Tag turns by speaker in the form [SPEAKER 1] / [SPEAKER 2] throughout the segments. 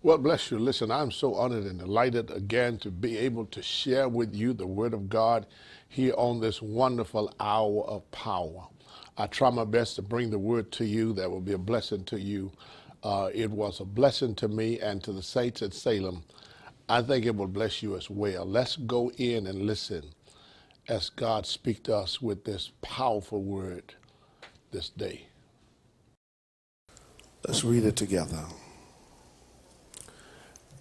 [SPEAKER 1] Well, bless you. Listen, I'm so honored and delighted again to be able to share with you the Word of God here on this wonderful hour of power. I try my best to bring the Word to you that will be a blessing to you. It was a blessing to me and to the saints at Salem. I think it will bless you as well. Let's go in and listen as God speaks to us with this powerful Word this day.
[SPEAKER 2] Let's read it together.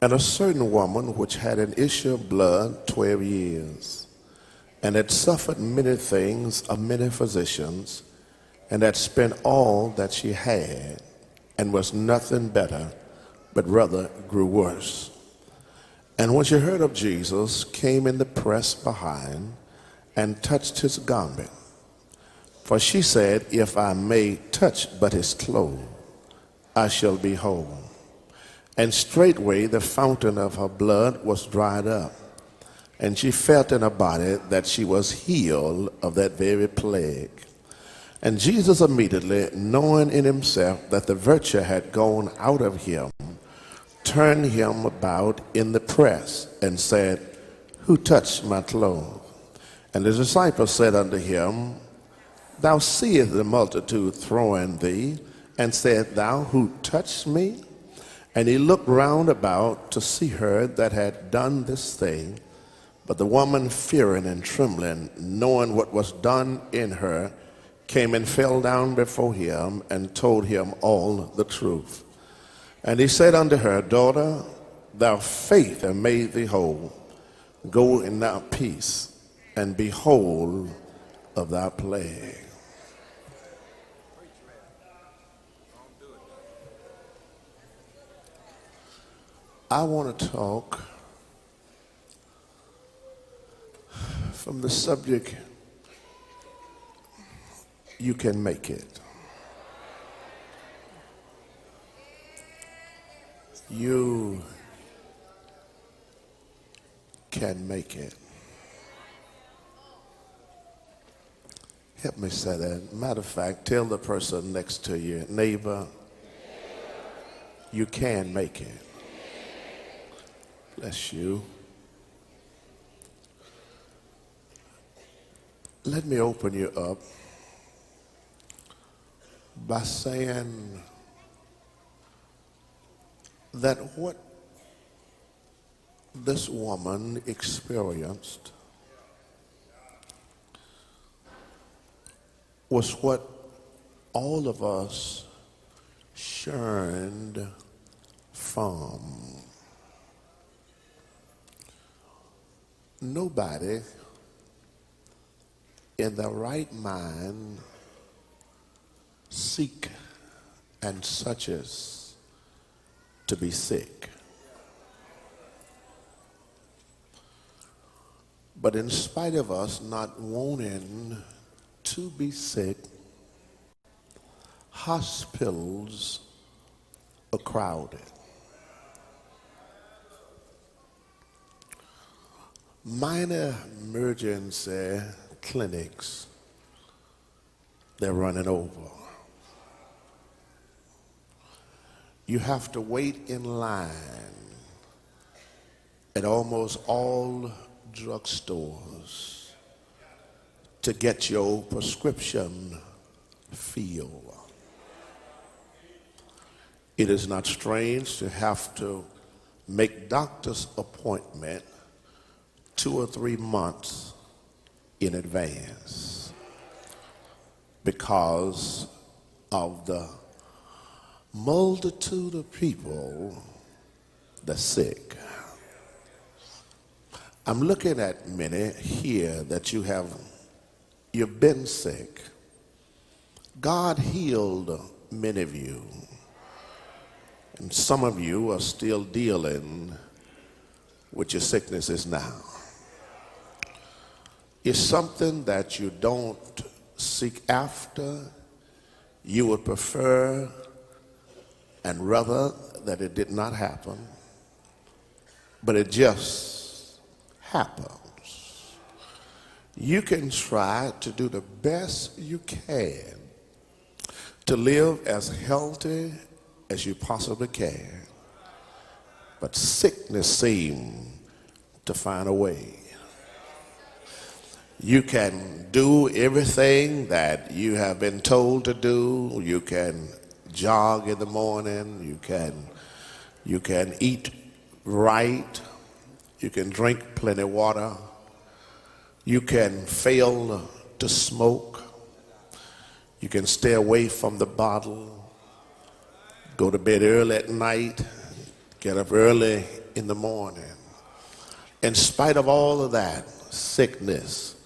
[SPEAKER 2] And a certain woman which had an issue of blood 12 years, and had suffered many things of many physicians, and had spent all that she had, and was nothing better, but rather grew worse. And when she heard of Jesus, came in the press behind, and touched his garment. For she said, If I may touch but his clothes, I shall be whole. And straightway the fountain of her blood was dried up, and she felt in her body that she was healed of that very plague. And Jesus immediately, knowing in himself that the virtue had gone out of him, turned him about in the press, and said, Who touched my clothes? And the disciples said unto him, Thou seest the multitude throwing thee, and said, Thou who touched me? And he looked round about to see her that had done this thing. But the woman, fearing and trembling, knowing what was done in her, came and fell down before him and told him all the truth. And he said unto her, Daughter, thy faith hath made thee whole. Go in thy peace, and be whole of thy plague. I want to talk from the subject, you can make it. You can make it. Help me say that. Matter of fact, tell the person next to you, neighbor, you can make it. Bless you. Let me open you up by saying that what this woman experienced was what all of us yearned from. Nobody in their right mind seek and searches to be sick. But in spite of us not wanting to be sick, hospitals are crowded. Minor emergency clinics, they're running over. You have to wait in line at almost all drugstores to get your prescription filled. It is not strange to have to make doctor's appointment 2 or 3 months in advance because of the multitude of people that's sick. I'm looking at many here that you've been sick. God healed many of you, and some of you are still dealing with your sicknesses now. It's something that you don't seek after. You would prefer and rather that it did not happen, but it just happens. You can try to do the best you can to live as healthy as you possibly can. but sickness seemed to find a way. You can do everything that you have been told to do. You can jog in the morning. You can eat right. You can drink plenty of water. You can fail to smoke. You can stay away from the bottle. Go to bed early at night. Get up early in the morning. In spite of all of that, sickness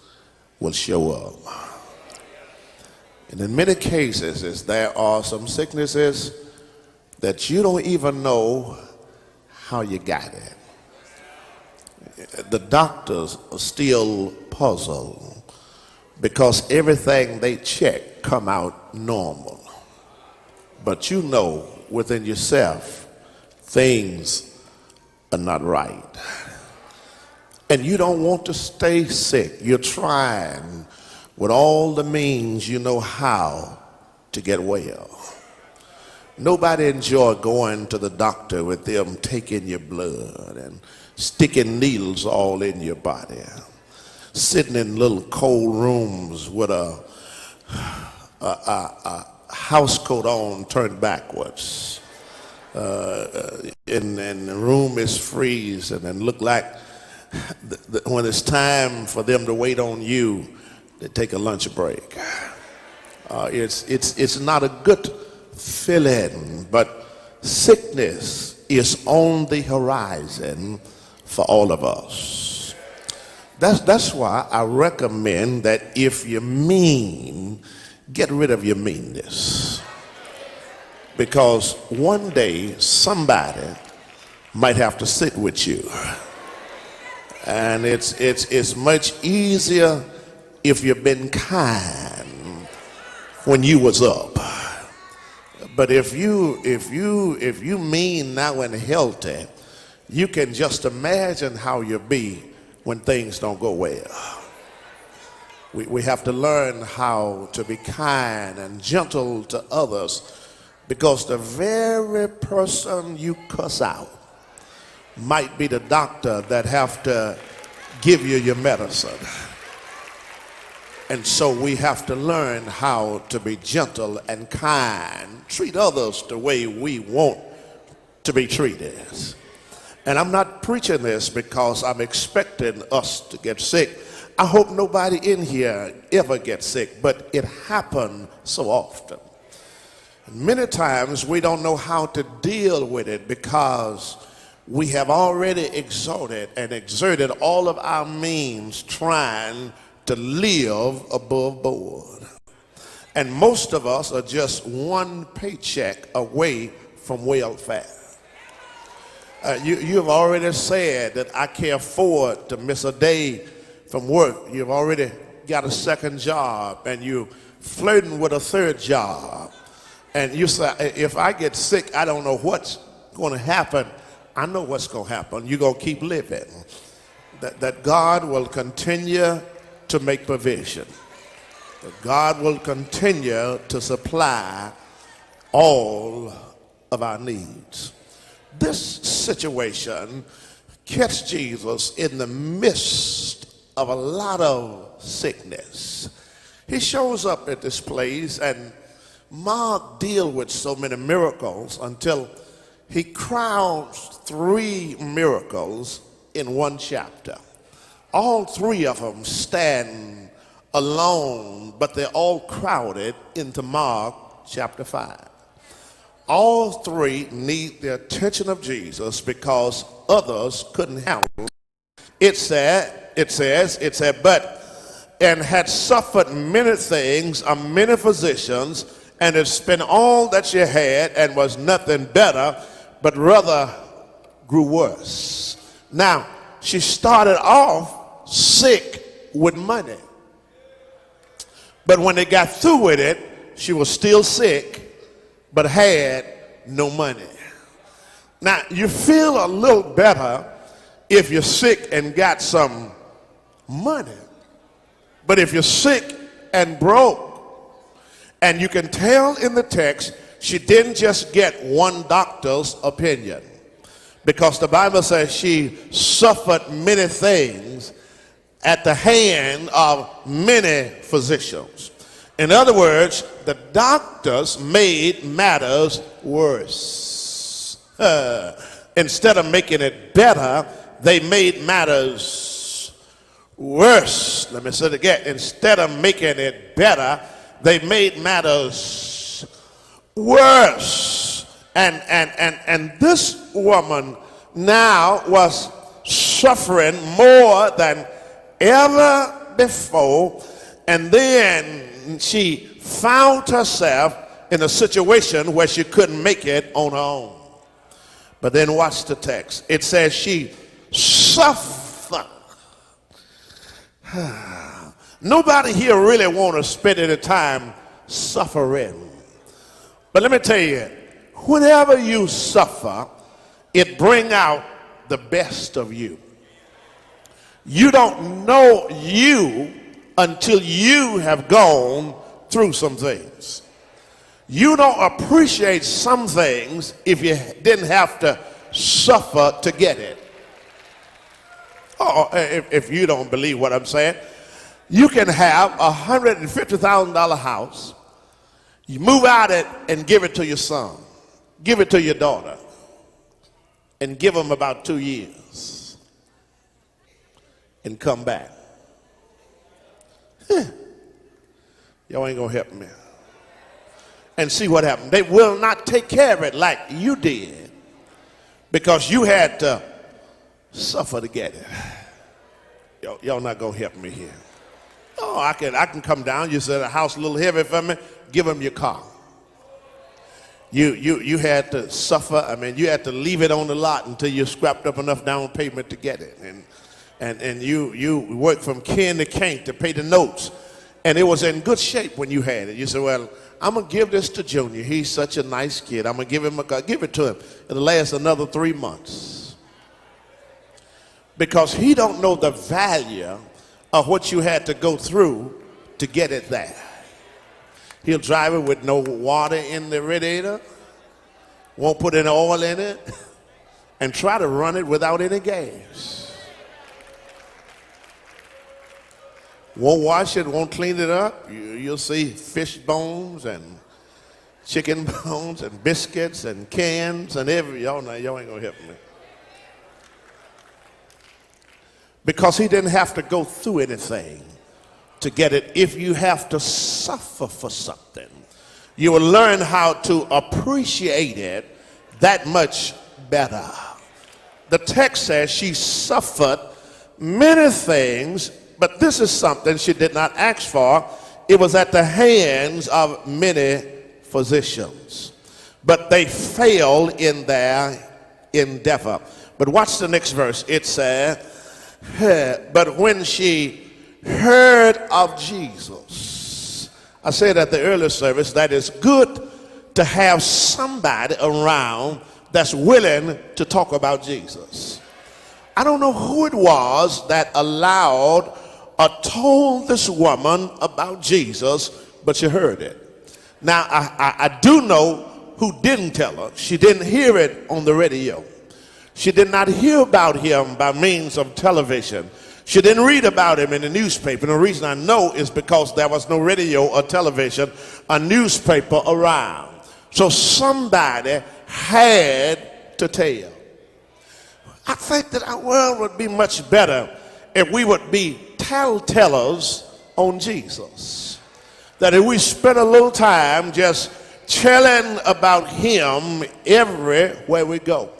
[SPEAKER 2] will show up. And in many cases, there are some sicknesses that you don't even know how you got it. The doctors are still puzzled because everything they check come out normal. But you know within yourself, things are not right. And you don't want to stay sick. You're trying with all the means you know how to get well. Nobody enjoy going to the doctor with them taking your blood and sticking needles all in your body. Sitting in little cold rooms with a house coat on turned backwards. And the room is freezing and look like when it's time for them to wait on you, they take a lunch break. It's not a good feeling, but sickness is on the horizon for all of us. That's why I recommend that if you're mean, get rid of your meanness. Because one day somebody might have to sit with you. And it's much easier if you've been kind when you was up. But if you mean now and healthy, you can just imagine how you'll be when things don't go well. We have to learn how to be kind and gentle to others, because the very person you cuss out might be the doctor that have to give you your medicine. And so we have to learn how to be gentle and kind, treat others the way we want to be treated. And I'm not preaching this because I'm expecting us to get sick. I hope nobody in here ever gets sick, but it happens so often. Many times we don't know how to deal with it because we have already exerted all of our means trying to live above board. And most of us are just one paycheck away from welfare. You have already said that I can't afford to miss a day from work. You've already got a second job and you're flirting with a third job. And you say, if I get sick, I don't know what's going to happen. I know what's going to happen. You're going to keep living. That God will continue to make provision. That God will continue to supply all of our needs. This situation catch Jesus in the midst of a lot of sickness. He shows up at this place, and Mark deals with so many miracles until he crowds 3 miracles in one chapter. All 3 of them stand alone, but they're all crowded into Mark chapter 5. All 3 need the attention of Jesus because others couldn't handle it. It said, but, and had suffered many things of many physicians, and had spent all that she had, and was nothing better, but rather grew worse. Now, she started off sick with money. But when they got through with it, she was still sick, but had no money. Now, you feel a little better if you're sick and got some money. But if you're sick and broke, and you can tell in the text, she didn't just get one doctor's opinion. because the Bible says she suffered many things at the hand of many physicians. In other words, the doctors made matters worse. Instead of making it better, they made matters worse. Let me say it again. Instead of making it better, they made matters worse. And this woman now was suffering more than ever before, and then she found herself in a situation where she couldn't make it on her own. But then watch the text. It says she suffered. Nobody here really want to spend any time suffering. But let me tell you, whenever you suffer, it brings out the best of you. You don't know you until you have gone through some things. You don't appreciate some things if you didn't have to suffer to get it. Oh, if you don't believe what I'm saying, you can have a $150,000 house. You move out it and give it to your son, give it to your daughter, and give them about 2 years and come back. Y'all ain't gonna help me. And see what happened. They will not take care of it like you did because you had to suffer to get it. Y'all not gonna help me here. Oh, I can come down. You said a house a little heavy for me. Give them your car. You had to suffer. I mean, you had to leave it on the lot until you scrapped up enough down payment to get it. And you worked from can to can't to pay the notes. And it was in good shape when you had it. You said, well, I'm going to give this to Junior. He's such a nice kid. I'm going to give him a car. Give it to him. It'll last another 3 months. Because he don't know the value of what you had to go through to get it there. He'll drive it with no water in the radiator, won't put any oil in it, and try to run it without any gas. Won't wash it, won't clean it up. You'll see fish bones and chicken bones and biscuits and cans and y'all ain't gonna help me. Because he didn't have to go through anything to get it. If you have to suffer for something, you will learn how to appreciate it that much better. The text says she suffered many things, but this is something she did not ask for. It was at the hands of many physicians, but they failed in their endeavor. But watch the next verse. It says, but when she heard of Jesus, I said at the earlier service that it's good to have somebody around that's willing to talk about Jesus. I don't know who it was that allowed or told this woman about Jesus, but she heard it. Now, I do know who didn't tell her. She didn't hear it on the radio. She did not hear about him by means of television. She didn't read about him in the newspaper. And the reason I know is because there was no radio or television or newspaper around. So somebody had to tell. I think that our world would be much better if we would be telltellers on Jesus. That if we spend a little time just telling about him everywhere we go.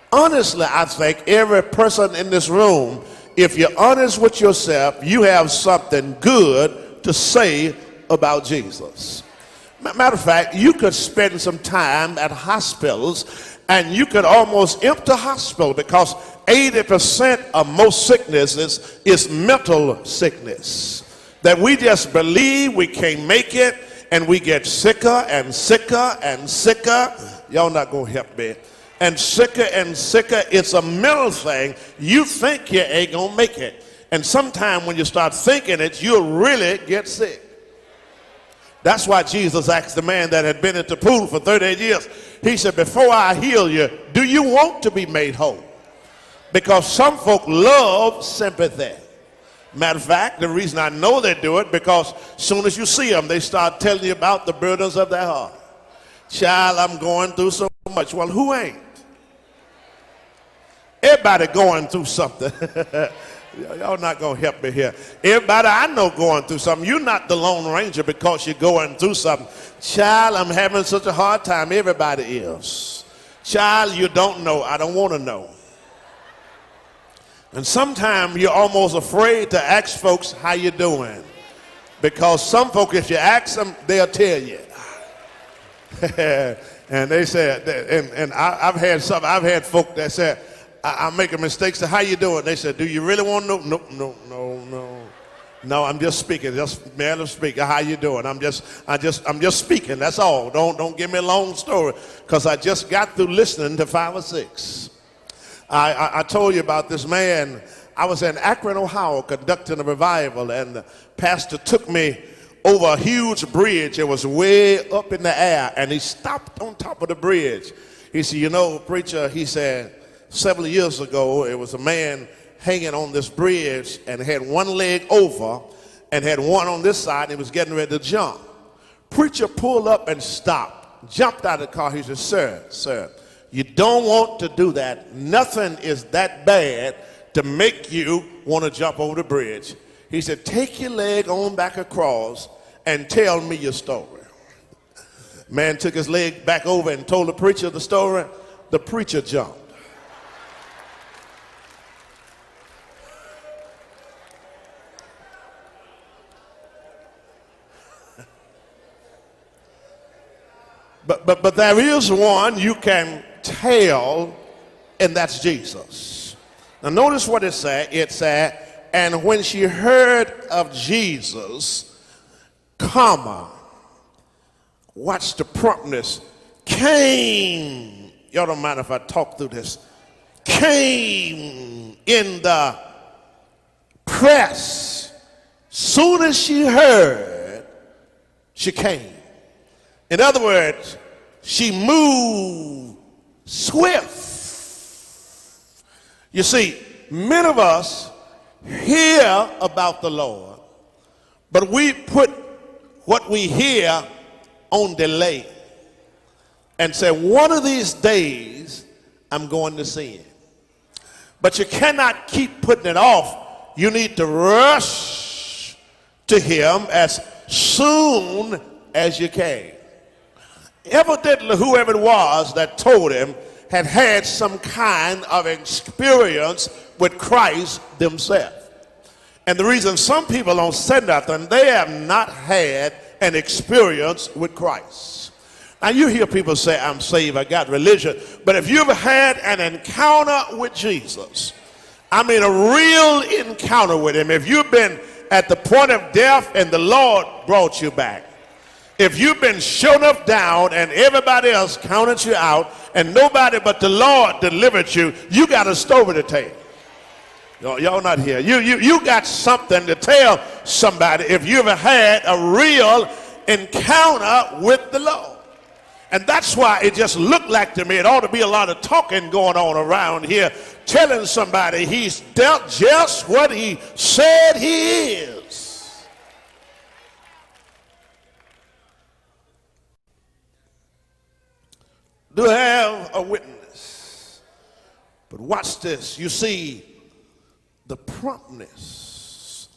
[SPEAKER 2] Honestly, I think every person in this room, if you're honest with yourself, you have something good to say about Jesus. Matter of fact, you could spend some time at hospitals and you could almost empty hospital because 80% of most sicknesses is mental sickness. That we just believe we can't make it and we get sicker and sicker and sicker. Y'all not gonna help me. And sicker, it's a mental thing. You think you ain't gonna make it. And sometime when you start thinking it, you'll really get sick. That's why Jesus asked the man that had been at the pool for 38 years, He said, before I heal you, do you want to be made whole? Because some folk love sympathy. Matter of fact, the reason I know they do it, because as soon as you see them, they start telling you about the burdens of their heart. Child, I'm going through so much. Well, who ain't? Everybody going through something. Y'all not going to help me here. Everybody I know going through something. You're not the Lone Ranger because you're going through something. Child, I'm having such a hard time. Everybody is. Child, you don't know. I don't want to know. And sometimes you're almost afraid to ask folks how you doing. Because some folks, if you ask them, they'll tell you. And they said, and I've had folk that said, I'm making mistakes. So how you doing? They said, do you really want to know? No, I'm just speaking. Just matter of speaking. How you doing? I'm just speaking. That's all. Don't give me a long story, because I just got through listening to 5 or 6. I told you about this man. I was in Akron, Ohio, conducting a revival, and the pastor took me over a huge bridge. It was way up in the air, and he stopped on top of the bridge. He said, you know, preacher, he said, several years ago, it was a man hanging on this bridge and had one leg over and had one on this side, and he was getting ready to jump. Preacher pulled up and stopped, jumped out of the car. He said, sir, you don't want to do that. Nothing is that bad to make you want to jump over the bridge. He said, take your leg on back across and tell me your story. Man took his leg back over and told the preacher the story. The preacher jumped. But there is one you can tell, and that's Jesus. Now notice what it said. It said, and when she heard of Jesus, watch the promptness, came, y'all don't mind if I talk through this, came in the press. Soon as she heard, she came. In other words, she moved swift. You see, many of us hear about the Lord, but we put what we hear on delay and say, one of these days I'm going to see him. But you cannot keep putting it off. You need to rush to him as soon as you can. Evidently, whoever it was that told him had had some kind of experience with Christ themselves. And the reason some people don't say nothing, they have not had an experience with Christ. Now you hear people say, I'm saved, I got religion. But if you've had an encounter with Jesus, I mean a real encounter with him, if you've been at the point of death and the Lord brought you back, if you've been shown up down and everybody else counted you out and nobody but the Lord delivered you, you got a story to tell. Y'all not here. You got something to tell somebody if you've had a real encounter with the Lord. And that's why it just looked like to me it ought to be a lot of talking going on around here, telling somebody he's dealt just what he said he is. Do have a witness. But watch this. You see the promptness,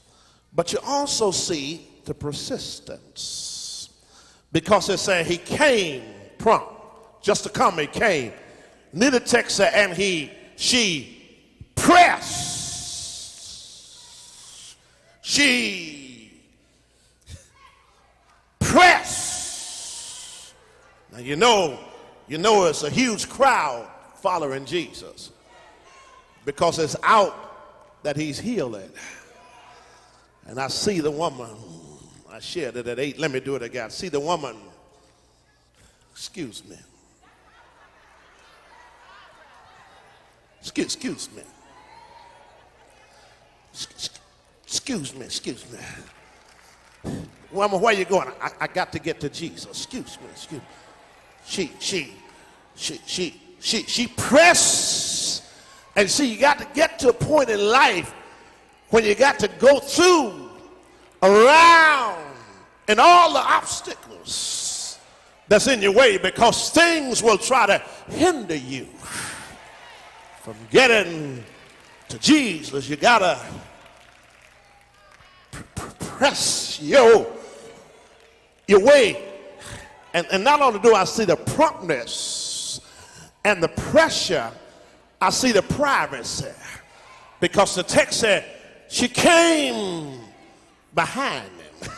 [SPEAKER 2] but you also see the persistence. Because it said he came prompt. Just to come, he came. Near the text said, and she pressed. She pressed. Now you know it's a huge crowd following Jesus because it's out that he's healing. And I see the woman, I shared it at 8, let me do it again. See the woman, excuse me. Excuse me. Excuse me. Woman, where you going? I got to get to Jesus. Excuse me. she pressed. And see, you got to get to a point in life when you got to go through, around, and all the obstacles that's in your way, because things will try to hinder you from getting to Jesus. You got to press your way. And not only do I see the promptness and the pressure, I see the privacy. Because the text said she came behind him.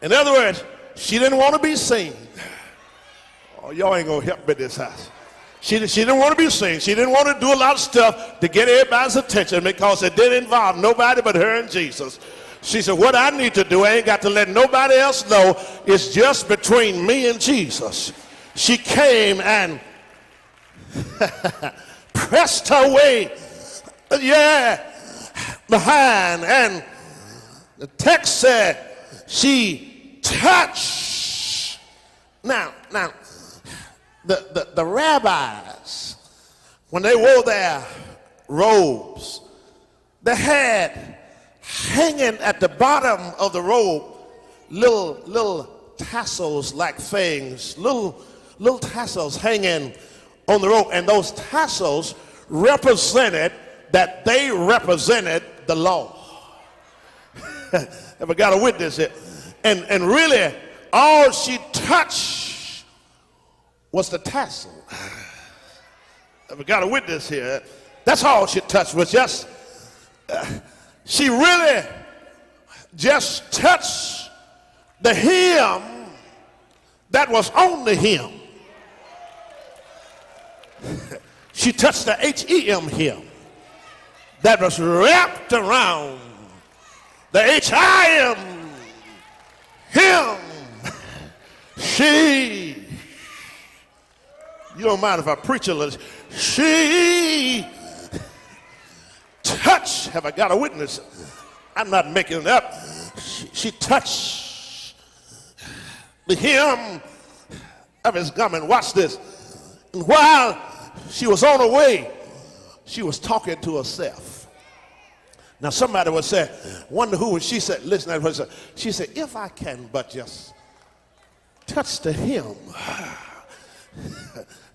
[SPEAKER 2] In other words, she didn't want to be seen. Oh, y'all ain't going to help me this house. She didn't want to be seen. She didn't want to do a lot of stuff to get everybody's attention, because it didn't involve nobody but her and Jesus. She said, what I need to do, I ain't got to let nobody else know. It's just between me and Jesus. She came and pressed her way, behind. And the text said she touched. Now, the rabbis, when they wore their robes, they had hanging at the bottom of the robe little tassels like things, little tassels hanging on the robe. And those tassels represented that they represented the law. Ever got a witness it? And really, all she touched was the tassel. Ever got a witness here? That's all she touched was just, she really just touched the hem that was on the hem. She touched the H-E-M hem that was wrapped around the H-I-M hem. You don't mind if I preach a little? She touched, have I got a witness? I'm not making it up. She touched the hem of his garment. Watch this. And while she was on her way, she was talking to herself. Now somebody would say, wonder who, and she said, listen to her. She said, if I can but just touch the hem.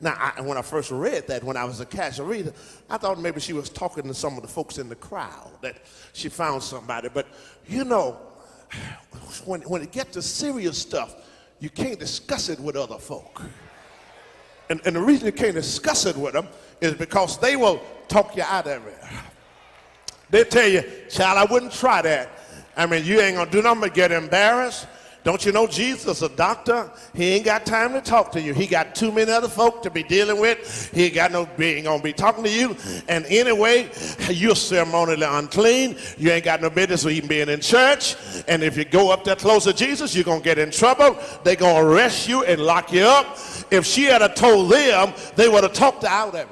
[SPEAKER 2] Now, when I first read that, when I was a casual reader, I thought maybe she was talking to some of the folks in the crowd, that she found somebody. But, you know, when it gets to serious stuff, you can't discuss it with other folk. And the reason you can't discuss it with them is because they will talk you out of it. They tell you, child, I wouldn't try that. I mean, you ain't going to do nothing but get embarrassed. Don't you know Jesus is a doctor? He ain't got time to talk to you. He got too many other folk to be dealing with. He ain't going to be talking to you. And anyway, you're ceremonially unclean. You ain't got no business even being in church. And if you go up there close to Jesus, you're going to get in trouble. They're going to arrest you and lock you up. If she had told them, they would have talked her out of it.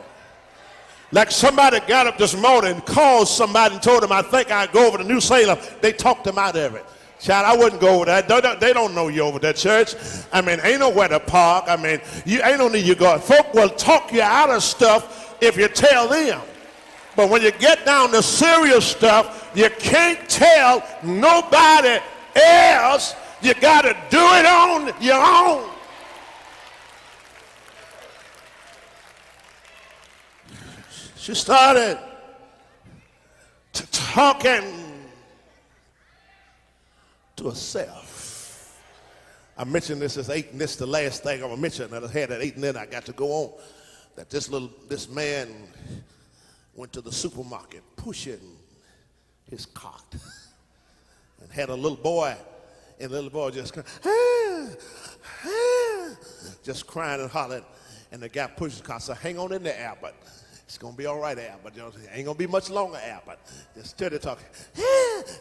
[SPEAKER 2] Like somebody got up this morning, called somebody and told them, I think I'd go over to New Salem. They talked them out of it. Child, I wouldn't go over there. They don't know you over that church. I mean, ain't nowhere to park. I mean, you ain't no need you go. Folk will talk you out of stuff if you tell them. But when you get down to serious stuff, you can't tell nobody else. You got to do it on your own. She started talking to herself. I mentioned this as 8, and this is the last thing I'm gonna mention. I had at 8, and then I got to go on. That this man went to the supermarket pushing his cart and had a little boy, and the little boy just just crying and hollering, and the guy pushed his cart. So hang on in there, Albert. It's gonna be all right, Albert. You know, it ain't gonna be much longer, Albert. Just steady talking.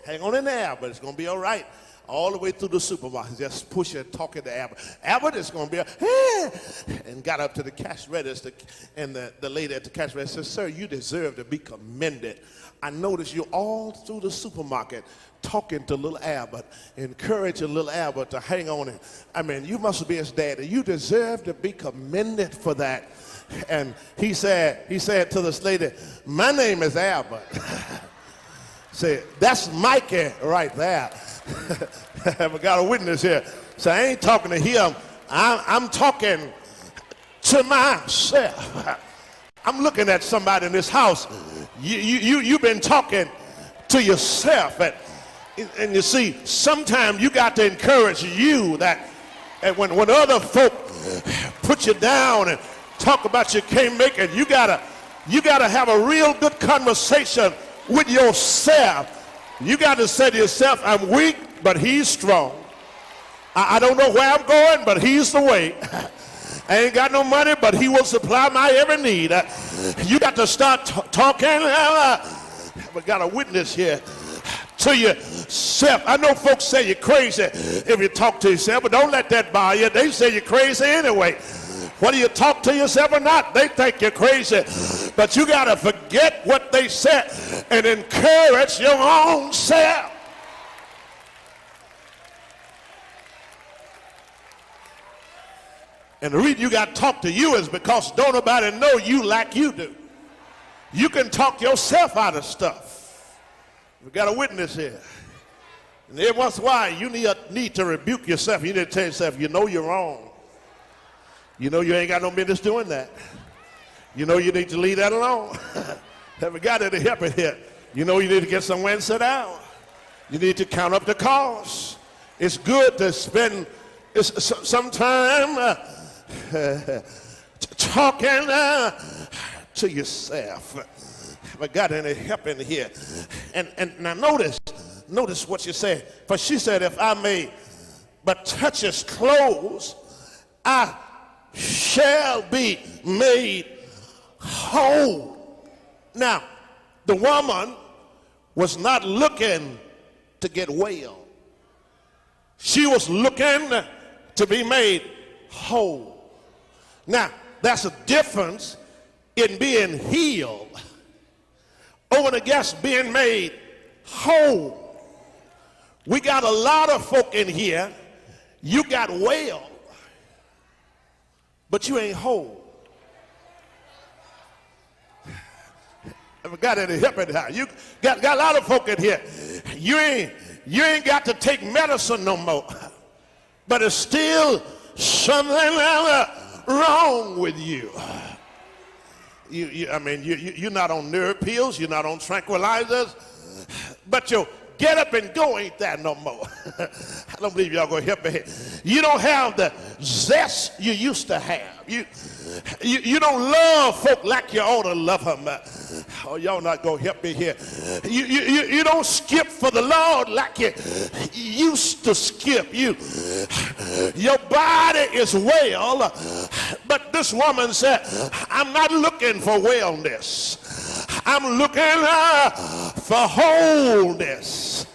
[SPEAKER 2] hang on in there, but it's going to be all right. All the way through the supermarket, just push it, talking to Albert. Albert, it's going to be and got up to the cash register, and the lady at the cash register said, sir, you deserve to be commended. I noticed you all through the supermarket talking to little Albert, encouraging little Albert to hang on. I mean, you must be his daddy. You deserve to be commended for that. And he said to this lady, my name is Albert. Say, that's Mikey right there. We got a witness here. So I ain't talking to him. I'm talking to myself. I'm looking at somebody in this house. You've been talking to yourself. And you see, sometimes you got to encourage you that when other folk put you down and talk about you can't make it, you gotta have a real good conversation with yourself. You got to say to yourself, I'm weak, but he's strong. I don't know where I'm going, but he's the way. I ain't got no money, but he will supply my every need. You got to start talking. We got a witness here to yourself. I know folks say you're crazy if you talk to yourself, but don't let that bother you. They say you're crazy anyway. Whether you talk to yourself or not, they think you're crazy. But you got to forget what they said and encourage your own self. And the reason you got to talk to you is because don't nobody know you like you do. You can talk yourself out of stuff. We got a witness here. And every once in a while, you need to rebuke yourself. You need to tell yourself, you know you're wrong. You know you ain't got no business doing that. You know you need to leave that alone. Have we got any help in here? You know you need to get somewhere and sit down. You need to count up the cost. It's good to spend some time talking to yourself. Have I got any help in here? And now notice what she said. For she said, if I may but touch his clothes, I shall be made whole. Now, the woman was not looking to get well. She was looking to be made whole. Now, that's a difference in being healed over and against being made whole. We got a lot of folk in here, you got well, but you ain't whole. Have I got any help in here? You got a lot of folk in here. You ain't got to take medicine no more, but it's still something wrong with you. You're not on nerve pills, you're not on tranquilizers, but your get up and go ain't that no more. I don't believe y'all gonna help me here. You don't have the zest you used to have. You don't love folk like you ought to love them. Oh, y'all not gonna help me here. You don't skip for the Lord like you used to skip. Your body is well, but this woman said, I'm not looking for wellness. I'm looking for wholeness.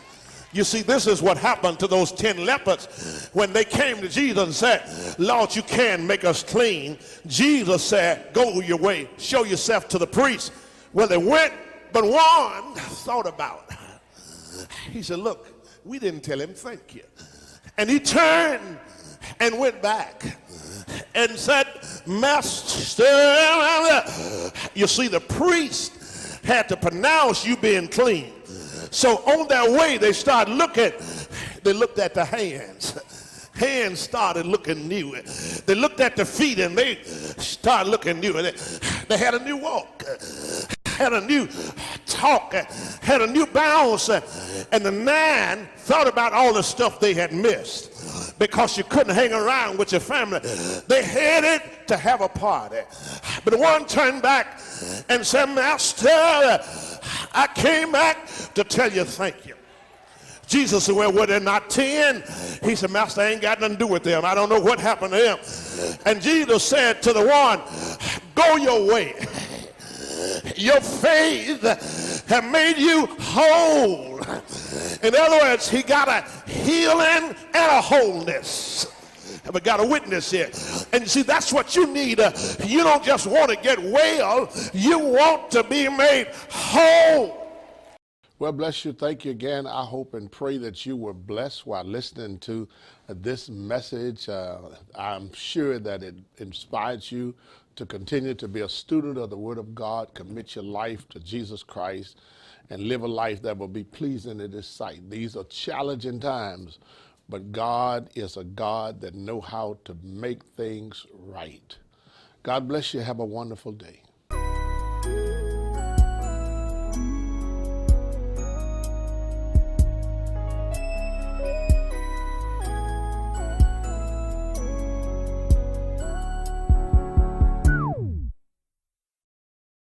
[SPEAKER 2] You see, this is what happened to those 10 lepers when they came to Jesus and said, Lord, you can make us clean. Jesus said, go your way, show yourself to the priest. Well, they went, but one thought about it. He said, look, we didn't tell him thank you. And he turned and went back and said, Master, you see, the priest had to pronounce you being clean. So on their way, they looked at the hands. Hands started looking new. They looked at the feet and they started looking new. They had a new walk, had a new talk, had a new bounce. And the 9 thought about all the stuff they had missed because you couldn't hang around with your family. They headed to have a party. But one turned back and said, Master, I came back to tell you thank you. Jesus said, well, were there not 10? He said, Master, I ain't got nothing to do with them. I don't know what happened to them. And Jesus said to the one, go your way. Your faith have made you whole. In other words, he got a healing and a wholeness. Have I got a witness here? And see, that's what you need. You don't just want to get well, you want to be made whole.
[SPEAKER 1] Well, bless you. Thank you again. I hope and pray that you were blessed while listening to this message. I'm sure that it inspires you to continue to be a student of the Word of God, commit your life to Jesus Christ, and live a life that will be pleasing in His sight. These are challenging times, but God is a God that knows how to make things right. God bless you. Have a wonderful day.